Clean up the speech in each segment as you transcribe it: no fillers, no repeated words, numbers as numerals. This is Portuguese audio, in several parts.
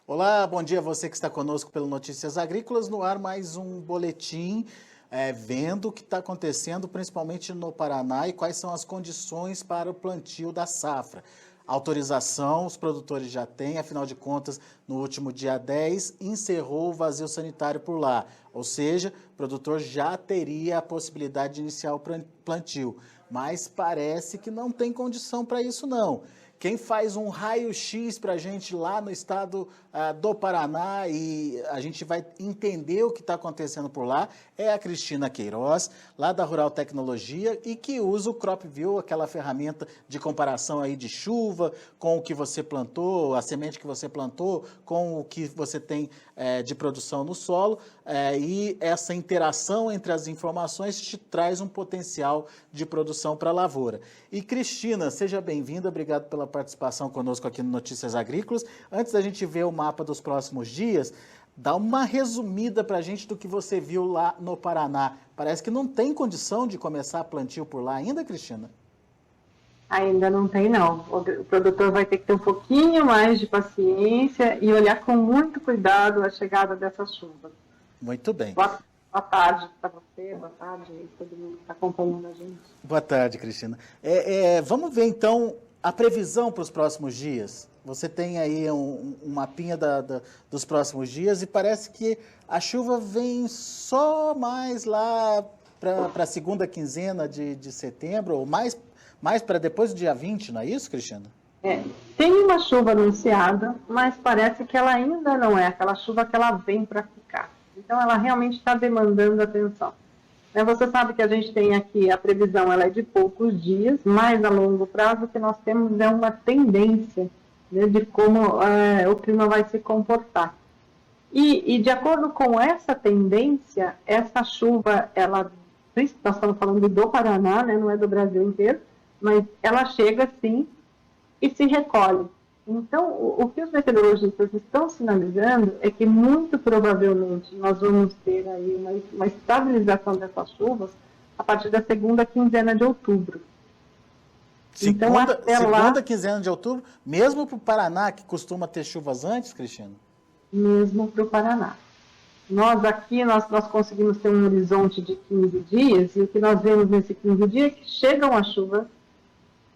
Olá, bom dia a você que está conosco pelo Notícias Agrícolas. No ar mais um boletim vendo o que está acontecendo, principalmente no Paraná, e quais são as condições para o plantio da safra. Autorização os produtores já têm, afinal de contas, no último dia 10, encerrou o vazio sanitário por lá. Ou seja, o produtor já teria a possibilidade de iniciar o plantio. Mas parece que não tem condição para isso, não. Quem faz um raio-x para a gente lá no estado do Paraná e a gente vai entender o que está acontecendo por lá é a Cristina Queiroz, lá da Rural Tecnologia, e que usa o CropView, aquela ferramenta de comparação aí de chuva com o que você plantou, a semente que você plantou, com o que você tem de produção no solo, e essa interação entre as informações te traz um potencial de produção para a lavoura. E Cristina, seja bem-vinda, obrigado pela participação conosco aqui no Notícias Agrícolas. Antes da gente ver o mapa dos próximos dias, dá uma resumida para a gente do que você viu lá no Paraná. Parece que não tem condição de começar plantio por lá ainda, Cristina? Ainda não tem, não. O produtor vai ter que ter um pouquinho mais de paciência e olhar com muito cuidado a chegada dessas chuvas. Muito bem. Boa tarde para você, boa tarde a todo mundo que está acompanhando a gente. Boa tarde, Cristina. Vamos ver, então, a previsão para os próximos dias. Você tem aí um mapinha dos próximos dias e parece que a chuva vem só mais lá para a segunda quinzena de setembro, ou mais para depois do dia 20, não é isso, Cristina? Tem uma chuva anunciada, mas parece que ela ainda não é aquela chuva que ela vem para ficar. Então, ela realmente está demandando atenção. Você sabe que a gente tem aqui, a previsão ela é de poucos dias, mas a longo prazo o que nós temos é uma tendência, né, de como o clima vai se comportar. E de acordo com essa tendência, essa chuva, nós estamos falando do Paraná, né, não é do Brasil inteiro, mas ela chega sim e se recolhe. Então, o que os meteorologistas estão sinalizando é que muito provavelmente nós vamos ter aí uma estabilização dessas chuvas a partir da segunda quinzena de outubro. Segunda quinzena de outubro, mesmo para o Paraná, que costuma ter chuvas antes, Cristina? Mesmo para o Paraná. Nós aqui, nós conseguimos ter um horizonte de 15 dias, e o que nós vemos nesse 15 dias é que chegam as chuvas,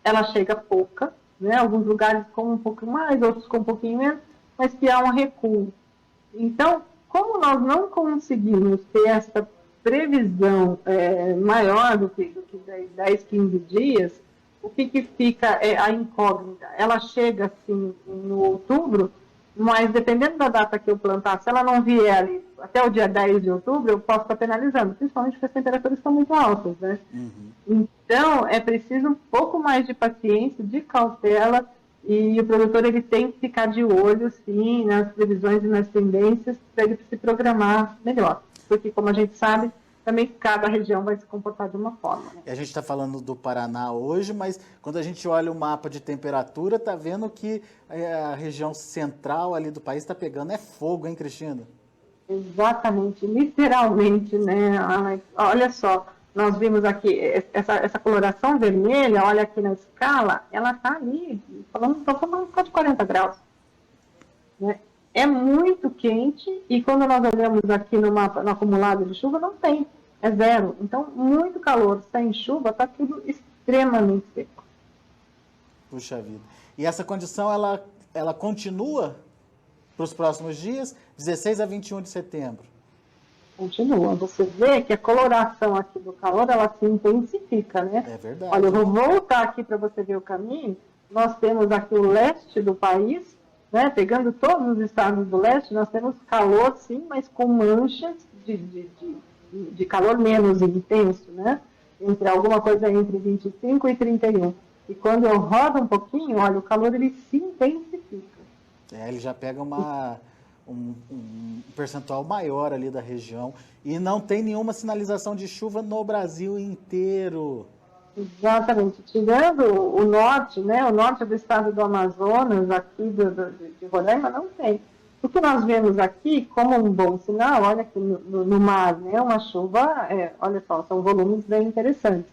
ela chega pouca, né? Alguns lugares com um pouco mais, outros com um pouquinho menos, mas que há um recuo. Então, como nós não conseguimos ter essa previsão maior do que 10, 15 dias, o que fica é a incógnita. Ela chega, assim, no outubro, mas dependendo da data que eu plantar, se ela não vier ali até o dia 10 de outubro, eu posso estar penalizando, principalmente porque as temperaturas estão muito altas, né? Uhum. Então, é preciso um pouco mais de paciência, de cautela, e o produtor ele tem que ficar de olho, sim, nas previsões e nas tendências, para ele se programar melhor. Porque, como a gente sabe, também cada região vai se comportar de uma forma. Né? A gente está falando do Paraná hoje, mas quando a gente olha o mapa de temperatura, está vendo que a região central ali do país está pegando fogo, hein, Cristina? Exatamente, literalmente, né? Olha só, nós vimos aqui essa coloração vermelha, olha aqui na escala, ela está ali, falando só de 40 graus. Né? É muito quente e quando nós olhamos aqui no mapa, no acumulado de chuva, não tem, é zero. Então, muito calor, sem chuva, está tudo extremamente seco. Puxa vida. E essa condição, ela continua para os próximos dias, 16 a 21 de setembro? Continua. Você vê que a coloração aqui do calor, ela se intensifica, né? É verdade. Olha, eu vou voltar aqui para você ver o caminho. Nós temos aqui o leste do país, né? Pegando todos os estados do leste, nós temos calor, sim, mas com manchas de calor menos intenso, né? Entre alguma coisa entre 25 e 31. E quando eu rodo um pouquinho, olha, o calor ele se intensifica. Ele já pega um percentual maior ali da região e não tem nenhuma sinalização de chuva no Brasil inteiro. Exatamente. Tirando o norte, né? O norte do estado do Amazonas, aqui de Roraima, não tem. O que nós vemos aqui como um bom sinal, olha aqui no mar, né? Uma chuva, olha só, são volumes bem interessantes.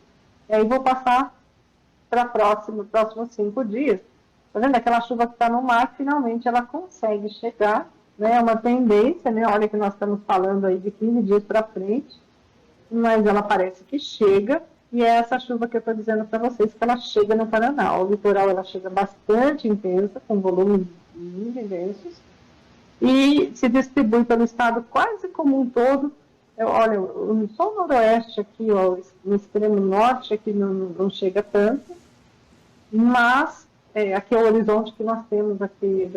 E aí vou passar para próximos 5 dias. Tá vendo? Aquela chuva que está no mar, finalmente ela consegue chegar, né? É uma tendência, né? Olha que nós estamos falando aí de 15 dias para frente, mas ela parece que chega, e é essa chuva que eu estou dizendo para vocês, que ela chega no Paraná. O litoral, ela chega bastante intensa, com volumes muito intensos, e se distribui pelo estado quase como um todo. Olha, só o noroeste aqui, ó, no extremo norte aqui não chega tanto, mas aqui é o horizonte que nós temos aqui,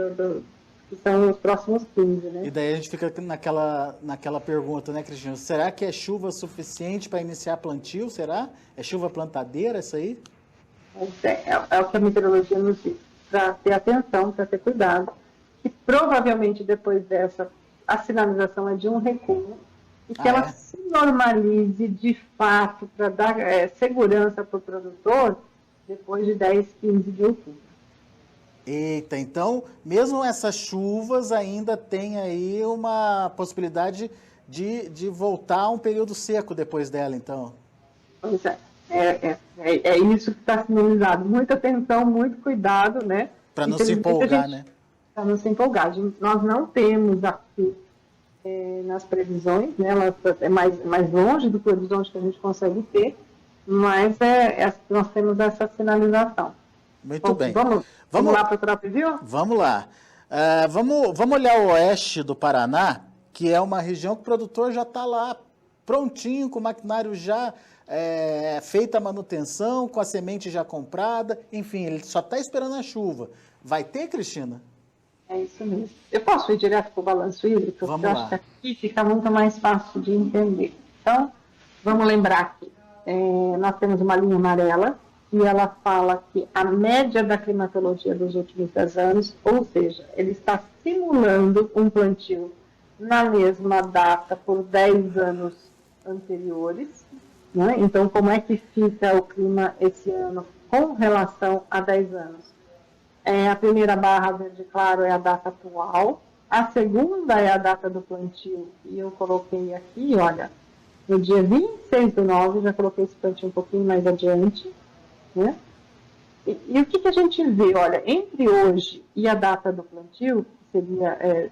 que são os próximos 15, né? E daí a gente fica naquela pergunta, né, Cristina? Será que é chuva suficiente para iniciar plantio? Será? É chuva plantadeira isso aí? É o que a meteorologia nos diz, para ter atenção, para ter cuidado, que provavelmente depois dessa, a sinalização é de um recuo, e que ela se normalize de fato para dar segurança para o produtor depois de 10, 15 de outubro. Eita, então, mesmo essas chuvas ainda tem aí uma possibilidade de voltar a um período seco depois dela, então? Pois é isso que está sinalizado. Muita atenção, muito cuidado, né? Para não se empolgar, né? Para não se empolgar. Nós não temos aqui nas previsões, né? Ela é mais longe do que o horizonte que a gente consegue ter, mas nós temos essa sinalização. Muito bem. Vamos lá para o Trop View? Vamos lá. Vamos olhar o oeste do Paraná, que é uma região que o produtor já está lá prontinho, com o maquinário já feita a manutenção, com a semente já comprada, enfim, ele só está esperando a chuva. Vai ter, Cristina? É isso mesmo. Eu posso ir direto para o balanço hídrico? Vamos porque eu acho que aqui fica muito mais fácil de entender. Então, vamos lembrar que nós temos uma linha amarela, e ela fala que a média da climatologia dos últimos 10 anos, ou seja, ele está simulando um plantio na mesma data por 10 anos anteriores, né? Então, como é que fica o clima esse ano com relação a 10 anos? A primeira barra verde claro é a data atual, a segunda é a data do plantio, e eu coloquei aqui, olha, no dia 26/9, já coloquei esse plantio um pouquinho mais adiante, né? E o que a gente vê? Olha, entre hoje e a data do plantio, que seria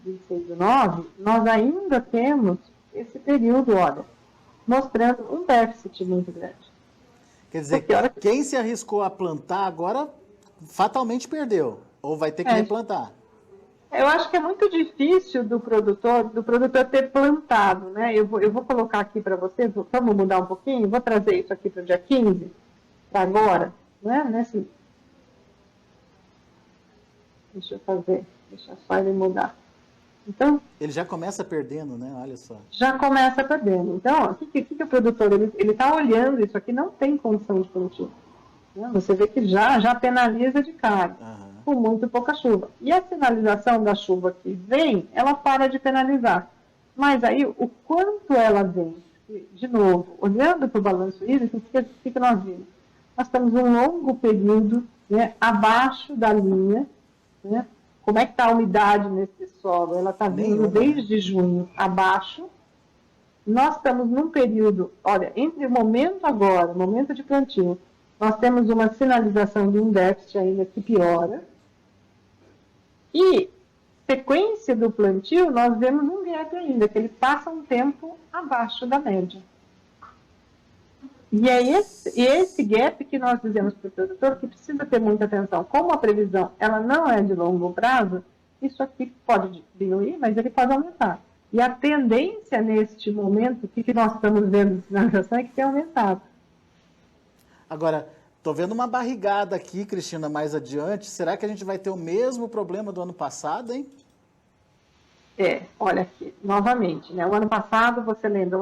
26/9, nós ainda temos esse período, olha, mostrando um déficit muito grande. Quer dizer, quem se arriscou a plantar agora fatalmente perdeu, ou vai ter que replantar. Eu acho que é muito difícil do produtor ter plantado, né? Eu vou colocar aqui para vocês, vamos mudar um pouquinho, vou trazer isso aqui para o dia 15, para agora, né? Deixa só ele mudar. Então, ele já começa perdendo, né? Olha só. Já começa perdendo. Então, o que o produtor, ele está olhando isso aqui, não tem condição de plantio. Você vê que já penaliza de cara, com muito pouca chuva. E a sinalização da chuva que vem, ela para de penalizar. Mas aí, o quanto ela vem, de novo, olhando para o balanço hídrico, o que nós vimos? Nós temos um longo período, né, abaixo da linha, né? Como é que está a umidade nesse solo? Ela está vindo desde junho abaixo. Nós estamos num período, olha, entre o momento agora, o momento de plantio, nós temos uma sinalização de um déficit ainda que piora. E, sequência do plantio, nós vemos um gap ainda, que ele passa um tempo abaixo da média. E é esse gap que nós dizemos para o produtor que precisa ter muita atenção. Como a previsão ela não é de longo prazo, isso aqui pode diminuir, mas ele pode aumentar. E a tendência neste momento, o que nós estamos vendo de sinalização é que tem aumentado. Agora, estou vendo uma barrigada aqui, Cristina, mais adiante. Será que a gente vai ter o mesmo problema do ano passado, hein? Olha aqui, novamente, né? O ano passado, você lembra,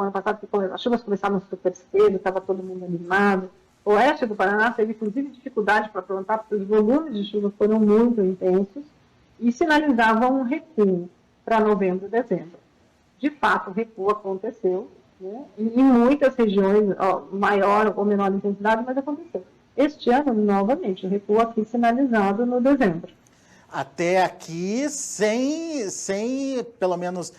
as chuvas começaram super cedo, estava todo mundo animado. O oeste do Paraná teve, inclusive, dificuldade para plantar, porque os volumes de chuva foram muito intensos e sinalizavam um recuo para novembro e dezembro. De fato, o recuo aconteceu, né? Em muitas regiões, maior ou menor intensidade, mas aconteceu. Este ano, novamente, o recuo aqui sinalizado no dezembro. Até aqui, sem pelo menos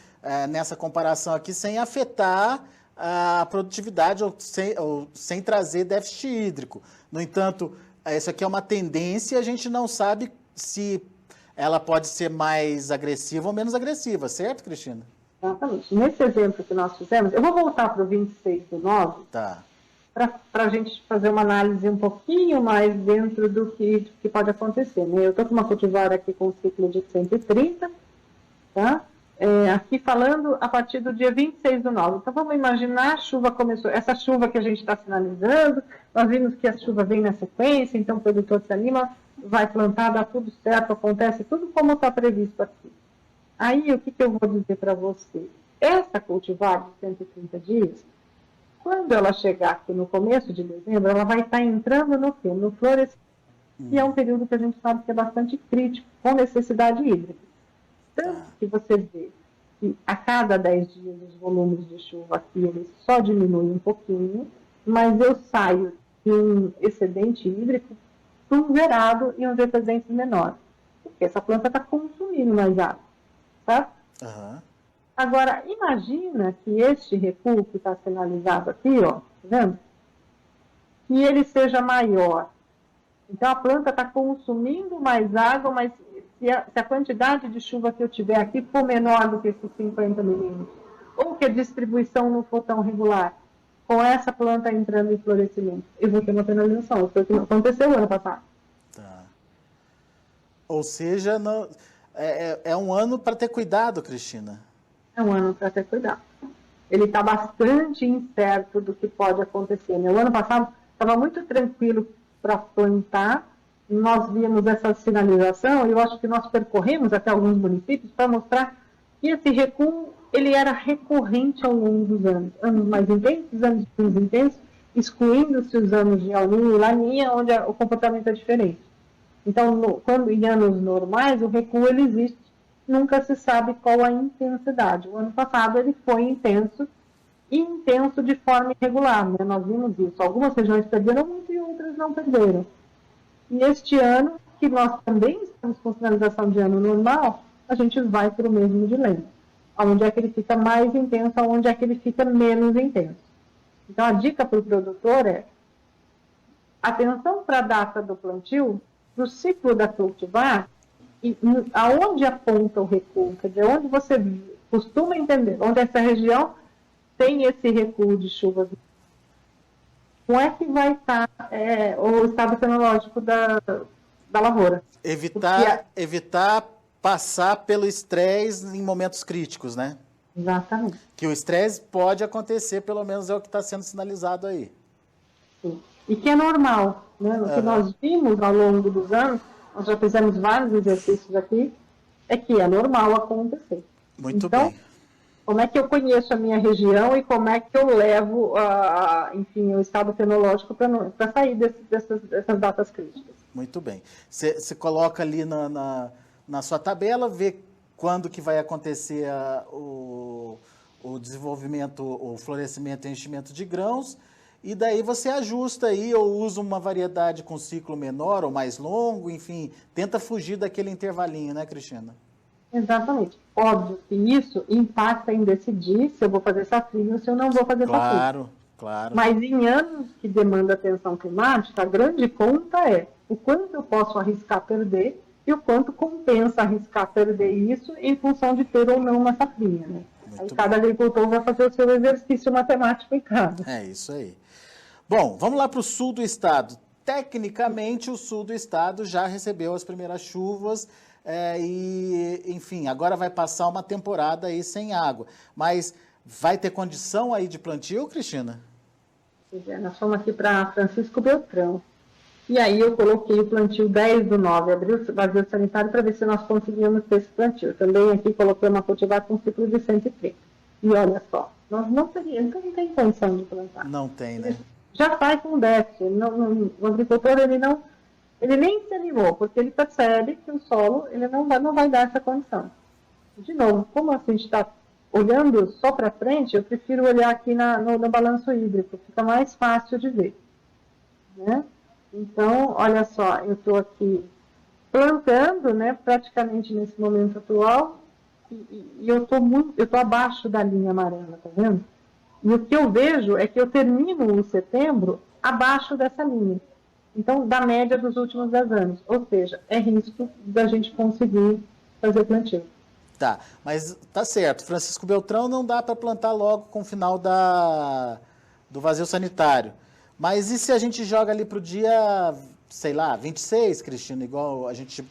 nessa comparação aqui, sem afetar a produtividade ou sem trazer déficit hídrico. No entanto, Isso aqui é uma tendência, a gente não sabe se ela pode ser mais agressiva ou menos agressiva, certo, Cristina? Exatamente. Nesse exemplo que nós fizemos, eu vou voltar para o 26/9, Tá. para a gente fazer uma análise um pouquinho mais dentro do que pode acontecer. Né? Eu estou com uma cultivar aqui com um ciclo de 130, tá? Aqui falando a partir do dia 26/9. Então, vamos imaginar, a chuva começou, essa chuva que a gente está sinalizando, nós vimos que a chuva vem na sequência, então o produtor se anima, vai plantar, dá tudo certo, acontece tudo como está previsto aqui. Aí, o que eu vou dizer para você? Essa cultivar de 130 dias, quando ela chegar aqui no começo de dezembro, ela vai estar entrando no quê? No florescimento, que é um período que a gente sabe que é bastante crítico, com necessidade hídrica. Tanto que você vê que a cada 10 dias os volumes de chuva aqui eles só diminuem um pouquinho, mas eu saio de um excedente hídrico para um gerado e uns excedentes menores. Porque essa planta está consumindo mais água, tá? Uhum. Agora, imagina que este recuo que está sinalizado aqui, ó, tá vendo? Que ele seja maior. Então, a planta está consumindo mais água, mas se a quantidade de chuva que eu tiver aqui for menor do que esses 50 milímetros, ou que a distribuição não for tão regular, com essa planta entrando em florescimento, eu vou ter uma penalização. Foi o que aconteceu ano passado. Tá. Ou seja, é um ano para ter cuidado, Cristina. É um ano para ter cuidado. Ele está bastante incerto do que pode acontecer. Né? O ano passado estava muito tranquilo para plantar, nós víamos essa sinalização, e eu acho que nós percorremos até alguns municípios para mostrar que esse recuo ele era recorrente ao longo dos anos. Anos mais intensos, anos menos intensos, excluindo-se os anos de El Niño e Laninha, onde o comportamento é diferente. Então, quando em anos normais, o recuo ele existe, nunca se sabe qual a intensidade. O ano passado ele foi intenso, e intenso de forma irregular. Né? Nós vimos isso. Algumas regiões perderam muito e outras não perderam. E este ano, que nós também estamos com sinalização de ano normal, a gente vai para o mesmo dilema. Onde é que ele fica mais intenso, onde é que ele fica menos intenso. Então, a dica para o produtor é atenção para a data do plantio, para o ciclo da cultivar, e aonde aponta o recuo, quer dizer, onde você costuma entender, onde essa região tem esse recuo de chuvas. Como é que vai estar o estado fenológico da lavoura? Evitar passar pelo estresse em momentos críticos, né? Exatamente. Que o estresse pode acontecer, pelo menos é o que está sendo sinalizado aí. Sim. E que é normal, né? O que nós vimos ao longo dos anos, nós já fizemos vários exercícios aqui, é que é normal acontecer. Muito então, bem. Como é que eu conheço a minha região e como é que eu levo, enfim, o estado fenológico para sair dessas datas críticas? Muito bem. Você coloca ali na sua tabela, vê quando que vai acontecer o desenvolvimento, o florescimento e enchimento de grãos, e daí você ajusta aí ou usa uma variedade com ciclo menor ou mais longo, enfim, tenta fugir daquele intervalinho, né, Cristina? Exatamente. Óbvio que isso impacta em decidir se eu vou fazer safrinha ou se eu não vou fazer safrinha. Claro, claro. Mas em anos que demanda atenção climática, a grande conta é o quanto eu posso arriscar perder e o quanto compensa arriscar perder isso em função de ter ou não uma safrinha. Né? Aí cada agricultor vai fazer o seu exercício matemático em casa. É isso aí. Bom, vamos lá para o sul do estado. Tecnicamente, o sul do estado já recebeu as primeiras chuvas, e, enfim, agora vai passar uma temporada aí sem água. Mas vai ter condição aí de plantio, Cristina? Nós fomos aqui para Francisco Beltrão. E aí eu coloquei o plantio 10/9, abri o vazio sanitário para ver se nós conseguíamos ter esse plantio. Também aqui coloquei uma cultivar com ciclo de 130. E olha só, nós não tem condição de plantar. Não tem, né? Já faz com déficit. O agricultor ele nem se animou, porque ele percebe que o solo ele não vai dar essa condição. De novo, como a gente está olhando só para frente, eu prefiro olhar aqui no balanço hídrico, fica mais fácil de ver. Né? Então, olha só, eu estou aqui plantando, né, praticamente nesse momento atual, e eu estou abaixo da linha amarela, tá vendo? E o que eu vejo é que eu termino o setembro abaixo dessa linha. Então, da média dos últimos 10 anos. Ou seja, é risco da gente conseguir fazer plantio. Tá, mas tá certo. Francisco Beltrão não dá para plantar logo com o final do vazio sanitário. Mas e se a gente joga ali para o dia, sei lá, 26, Cristina, igual a gente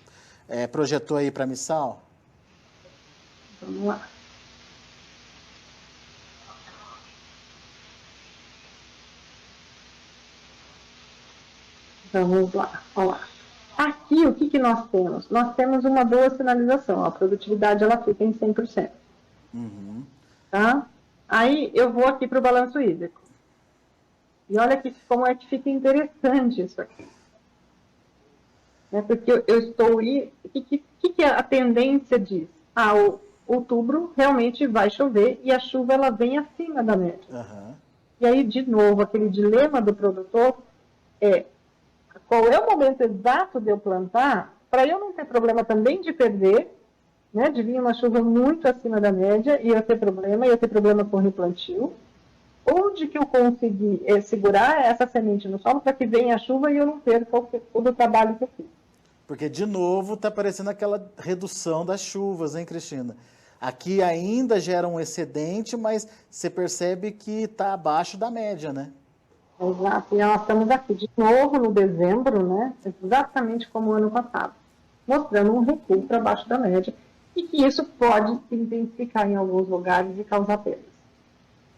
projetou aí para a missal? Vamos lá. Vamos lá, olha lá. Aqui, o que nós temos? Nós temos uma boa sinalização. A produtividade, ela fica em 100%. Uhum. Tá? Aí, eu vou aqui para o balanço hídrico. E olha aqui como é que fica interessante isso aqui. Porque eu estou... O que a tendência diz? Outubro realmente vai chover e a chuva ela vem acima da média. Uhum. E aí, de novo, aquele dilema do produtor é qual é o momento exato de eu plantar para eu não ter problema também de perder, né, de vir uma chuva muito acima da média e eu ter problema com replantio, ou de que eu conseguir segurar essa semente no solo para que venha a chuva e eu não perca todo o trabalho que eu fiz. Porque, de novo, está aparecendo aquela redução das chuvas, hein, Cristina? Aqui ainda gera um excedente, mas você percebe que está abaixo da média, né? Exato, e nós estamos aqui de novo no dezembro, né? Exatamente como o ano passado, mostrando um recuo para baixo da média e que isso pode se intensificar em alguns lugares e causar perdas.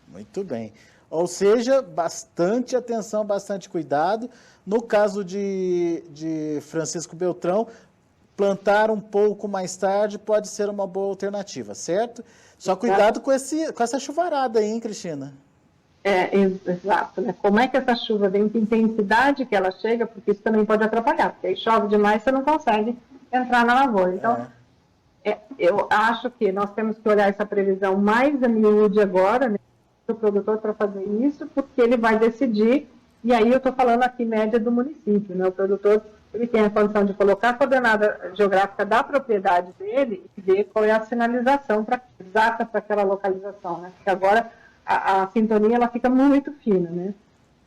Muito bem. Ou seja, bastante atenção, bastante cuidado. No caso de Francisco Beltrão, plantar um pouco mais tarde pode ser uma boa alternativa, certo? Só cuidado com essa chuvarada aí, hein, Cristina? Exato, né? Como é que essa chuva vem, que intensidade que ela chega, porque isso também pode atrapalhar, porque aí chove demais, você não consegue entrar na lavoura. Então, eu acho que nós temos que olhar essa previsão mais a miúde agora, né, do produtor para fazer isso, porque ele vai decidir, e aí eu estou falando aqui média do município, né? O produtor ele tem a condição de colocar a coordenada geográfica da propriedade dele e ver qual é a sinalização exata para aquela localização, né? Porque agora a sintonia ela fica muito fina, né?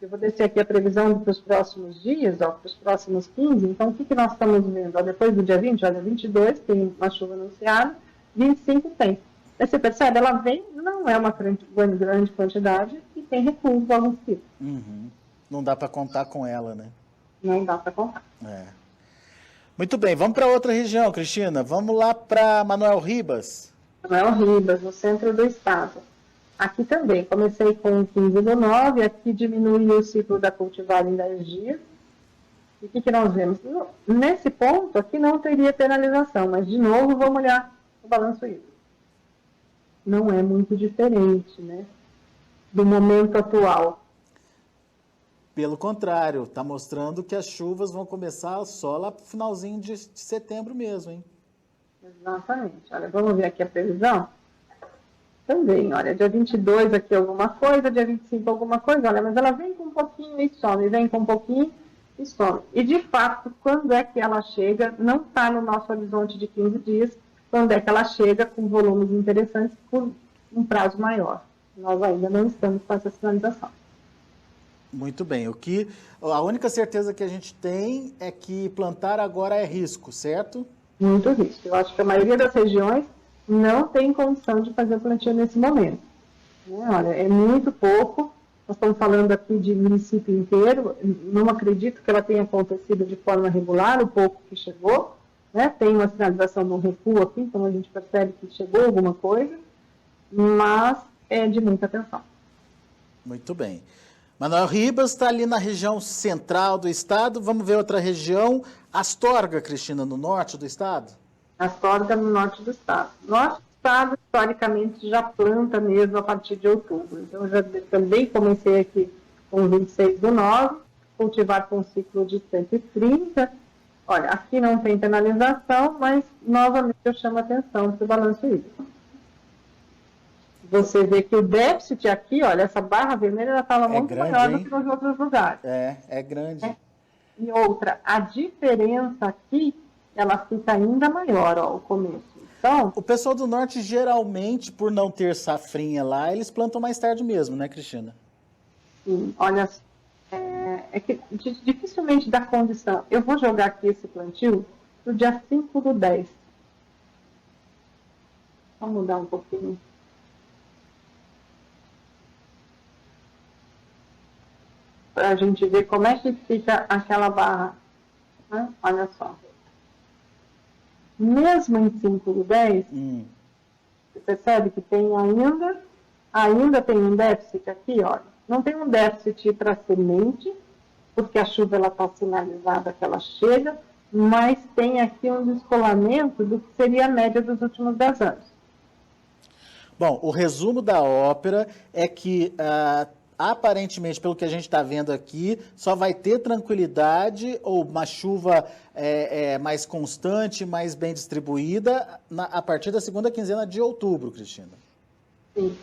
Eu vou descer aqui a previsão para os próximos dias, para os próximos 15. Então, o que nós estamos vendo? Depois do dia 20, olha, 22 tem uma chuva anunciada, 25 tem. Aí você percebe, ela vem, não é uma grande quantidade e tem recuo logo em seguida. Uhum. Não dá para contar com ela, né? Não dá para contar. Muito bem, vamos para outra região, Cristina. Vamos lá para Manoel Ribas. Manoel Ribas, no centro do estado. Aqui também, comecei com 15/9, aqui diminui o ciclo da cultivar em 10 dias. E o que nós vemos? Nesse ponto, aqui não teria penalização, mas, de novo, vamos olhar o balanço hídrico. Não é muito diferente, né, do momento atual. Pelo contrário, está mostrando que as chuvas vão começar só lá para o finalzinho de setembro mesmo, hein? Exatamente. Olha, vamos ver aqui a previsão? Também, olha, dia 22 aqui alguma coisa, dia 25 alguma coisa, olha, mas ela vem com um pouquinho e some, vem com um pouquinho e some. E, de fato, quando é que ela chega, não está no nosso horizonte de 15 dias, quando é que ela chega com volumes interessantes por um prazo maior. Nós ainda não estamos com essa sinalização. Muito bem. A única certeza que a gente tem é que plantar agora é risco, certo? Muito risco. Eu acho que a maioria das regiões não tem condição de fazer plantio nesse momento. Olha, é muito pouco. Nós estamos falando aqui de município inteiro. Não acredito que ela tenha acontecido de forma regular, o pouco que chegou. Né? Tem uma sinalização de um recuo aqui, então a gente percebe que chegou alguma coisa, mas é de muita atenção. Muito bem. Manoel Ribas está ali na região central do estado. Vamos ver outra região. Astorga, Cristina, no norte do estado? Astorga, no norte do estado. Nosso estado, historicamente, já planta mesmo a partir de outubro. Então, eu já também comecei aqui com 26/9, cultivar com um ciclo de 130. Olha, aqui não tem penalização, mas, novamente, eu chamo a atenção para o balanço hídrico. Você vê que o déficit aqui, olha, essa barra vermelha, ela estava muito grande, maior do que nos outros lugares. É grande. E outra, a diferença aqui, ela fica ainda maior, ó, o começo. Então, o pessoal do norte, geralmente, por não ter safrinha lá, eles plantam mais tarde mesmo, né, Cristina? Sim, olha, é que dificilmente dá condição. Eu vou jogar aqui esse plantio no dia 5/10. Vamos mudar um pouquinho. Para a gente ver como é que fica aquela barra. Né? Olha só. Mesmo em 5/10, você percebe que tem ainda tem um déficit aqui, olha. Não tem um déficit para semente, porque a chuva está sinalizada que ela chega, mas tem aqui um descolamento do que seria a média dos últimos 10 anos. Bom, o resumo da ópera é que, aparentemente, pelo que a gente está vendo aqui, só vai ter tranquilidade ou uma chuva mais constante, mais bem distribuída a partir da segunda quinzena de outubro, Cristina. Sim,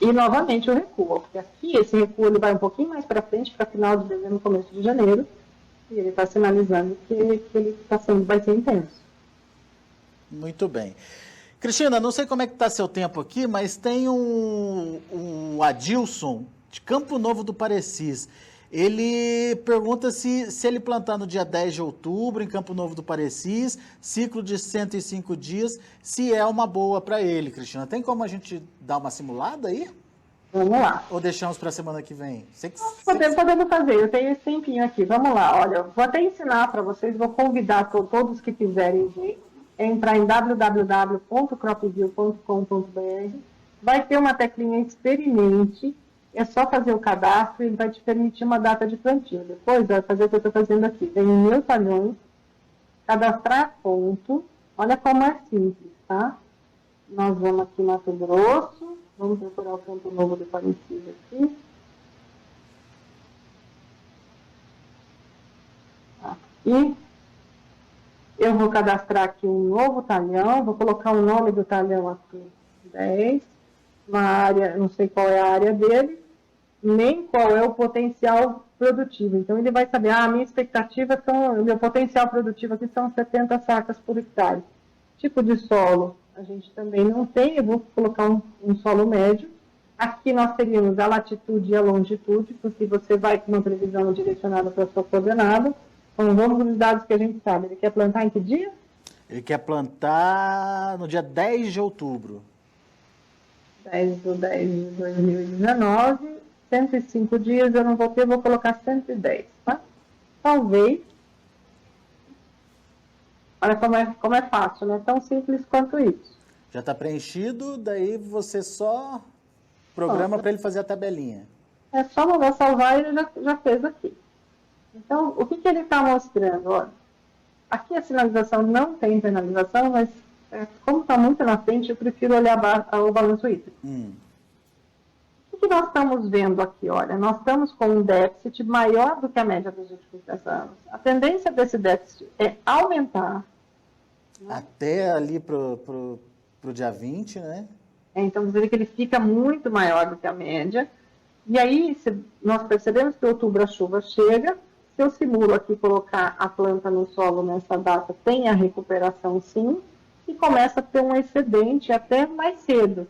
e novamente o recuo, porque aqui esse recuo ele vai um pouquinho mais para frente, para final de dezembro, começo de janeiro, e ele está sinalizando que ele vai ser intenso. Muito bem. Cristina, não sei como é que está seu tempo aqui, mas tem um Adilson de Campo Novo do Parecis. Ele pergunta se ele plantar no dia 10 de outubro, em Campo Novo do Parecis, ciclo de 105 dias, se é uma boa para ele, Cristina. Tem como a gente dar uma simulada aí? Vamos lá. Ou deixamos para a semana que vem? Podemos fazer, eu tenho esse tempinho aqui. Vamos lá, olha, vou até ensinar para vocês, vou convidar todos que quiserem ver, entrar em www.cropview.com.br, vai ter uma teclinha experimente, é só fazer o cadastro e ele vai te permitir uma data de plantio. Depois vai fazer o que eu estou fazendo aqui. Vem em Meus Talhões, cadastrar ponto. Olha como é simples, tá? Nós vamos aqui em Mato Grosso, vamos procurar o Campo Novo do Parecis aqui. Aqui. Eu vou cadastrar aqui um novo talhão, vou colocar o nome do talhão aqui, 10, uma área, não sei qual é a área dele, nem qual é o potencial produtivo. Então, ele vai saber, a minha expectativa, o meu potencial produtivo aqui são 70 sacas por hectare. Tipo de solo, a gente também não tem, eu vou colocar um solo médio. Aqui nós teríamos a latitude e a longitude, porque você vai com uma previsão direcionada para a sua coordenada. Então, vamos nos dados que a gente sabe. Ele quer plantar em que dia? Ele quer plantar no dia 10 de outubro. 10/10/2019, 105 dias, eu não vou ter, vou colocar 110, tá? Talvez. Olha como é fácil, não é tão simples quanto isso. Já está preenchido, daí você só programa para ele fazer a tabelinha. É só mandar salvar e ele já fez aqui. Então, o que ele está mostrando? Olha, aqui a sinalização não tem penalização, mas como está muito na frente, eu prefiro olhar o balanço hídrico. O que nós estamos vendo aqui? Olha, nós estamos com um déficit maior do que a média dos últimos 10 anos. A tendência desse déficit é aumentar. Né? Até ali para o dia 20, né? Então, você vê que ele fica muito maior do que a média. E aí, nós percebemos que em outubro a chuva chega. Se eu simulo aqui colocar a planta no solo nessa data, tem a recuperação sim, e começa a ter um excedente até mais cedo.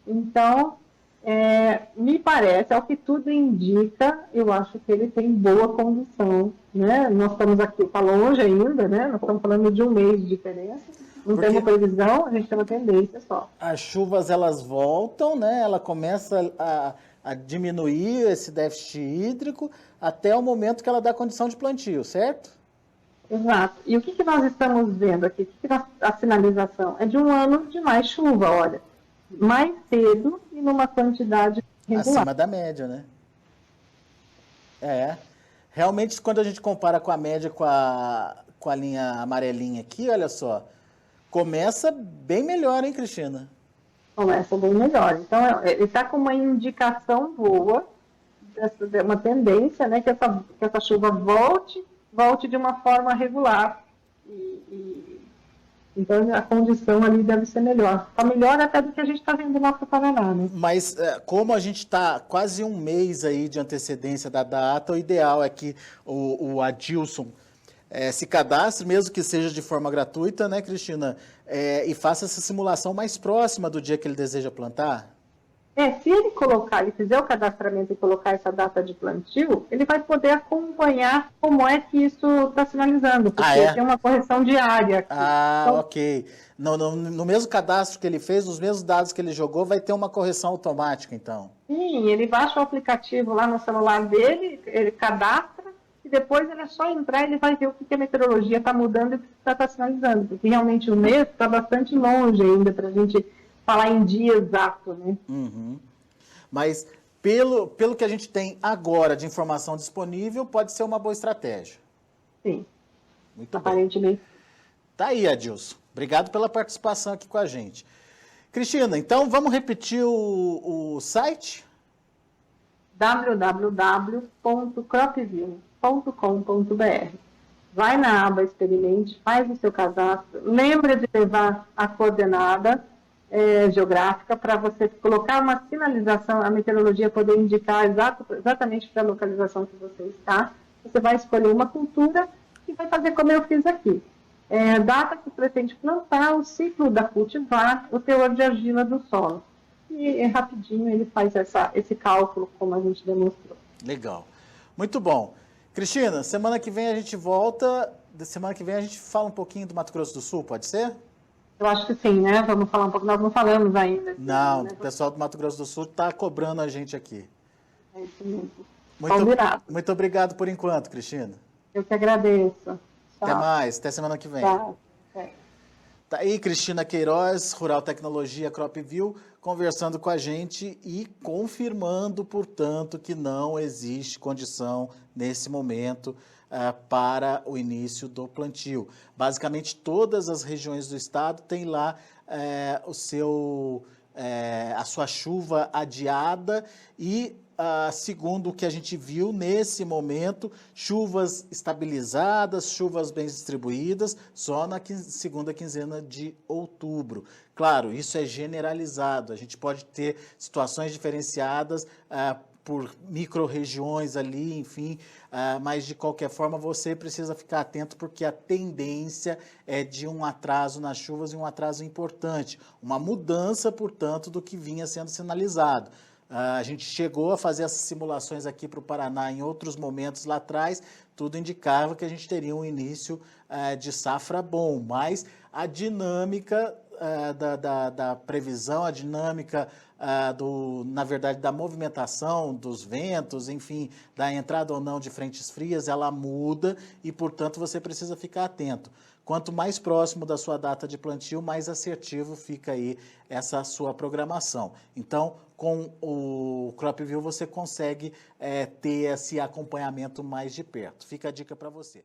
Então, me parece, ao que tudo indica, eu acho que ele tem boa condição. Né? Nós estamos aqui, está longe ainda, né? Nós estamos falando de um mês de diferença. Não temos previsão, a gente tem uma tendência só. As chuvas, elas voltam, né? Ela começa a diminuir esse déficit hídrico até o momento que ela dá condição de plantio, certo? Exato. E o que nós estamos vendo aqui? A sinalização é de um ano de mais chuva, olha. Mais cedo e numa quantidade regular. Acima da média, né? Realmente, quando a gente compara com a média, com a linha amarelinha aqui, olha só, começa bem melhor, hein, Cristina? Começa bem melhor. Então, ele está com uma indicação boa, uma tendência, né, que essa chuva volte de uma forma regular. Então, a condição ali deve ser melhor. Está melhor até do que a gente está vendo no nosso Paraná, né? Mas, como a gente está quase um mês aí de antecedência da data, o ideal é que o Adilson se cadastre, mesmo que seja de forma gratuita, né, Cristina? E faça essa simulação mais próxima do dia que ele deseja plantar. Se ele colocar, ele fizer o cadastramento e colocar essa data de plantio, ele vai poder acompanhar como é que isso está sinalizando, porque tem uma correção diária aqui. Então, ok. No mesmo cadastro que ele fez, nos mesmos dados que ele jogou, vai ter uma correção automática, então. Sim, ele baixa o aplicativo lá no celular dele, ele cadastra, e depois ele é só entrar e ele vai ver o que a meteorologia está mudando e o que está sinalizando, porque realmente o mês está bastante longe ainda para a gente falar em dia exato, né? Uhum. Mas pelo que a gente tem agora de informação disponível, pode ser uma boa estratégia. Sim. Muito aparentemente. bem. Tá aí, Adilson. Obrigado pela participação aqui com a gente. Cristina, então vamos repetir o site? www.cropview.com.br. Vai na aba Experimente, faz o seu cadastro, lembra de levar a coordenada geográfica para você colocar uma sinalização, a meteorologia poder indicar exatamente para a localização que você está. Você vai escolher uma cultura e vai fazer como eu fiz aqui. Data que pretende plantar, o ciclo da cultivar, o teor de argila do solo. E rapidinho ele faz esse cálculo, como a gente demonstrou. Legal. Muito bom. Cristina, semana que vem a gente volta. Semana que vem a gente fala um pouquinho do Mato Grosso do Sul, pode ser? Eu acho que sim, né? Vamos falar um pouco. Nós não falamos ainda. Não, né? O pessoal do Mato Grosso do Sul está cobrando a gente aqui. É isso mesmo. Muito obrigado por enquanto, Cristina. Eu que agradeço. Tchau. Até mais, até semana que vem. Tchau. Tá aí Cristina Queiroz, Rural Tecnologia Cropview, conversando com a gente e confirmando, portanto, que não existe condição nesse momento para o início do plantio. Basicamente, todas as regiões do estado têm lá a sua chuva adiada e, segundo o que a gente viu nesse momento, chuvas estabilizadas, chuvas bem distribuídas, só na segunda quinzena de outubro. Claro, isso é generalizado, a gente pode ter situações diferenciadas por micro-regiões ali, enfim, mas de qualquer forma você precisa ficar atento porque a tendência é de um atraso nas chuvas e um atraso importante, uma mudança, portanto, do que vinha sendo sinalizado. A gente chegou a fazer essas simulações aqui para o Paraná em outros momentos lá atrás, tudo indicava que a gente teria um início de safra bom, mas a dinâmica da previsão, a dinâmica na verdade, da movimentação dos ventos, enfim, da entrada ou não de frentes frias, ela muda e, portanto, você precisa ficar atento. Quanto mais próximo da sua data de plantio, mais assertivo fica aí essa sua programação. Então, com o Cropview você consegue ter esse acompanhamento mais de perto. Fica a dica para você.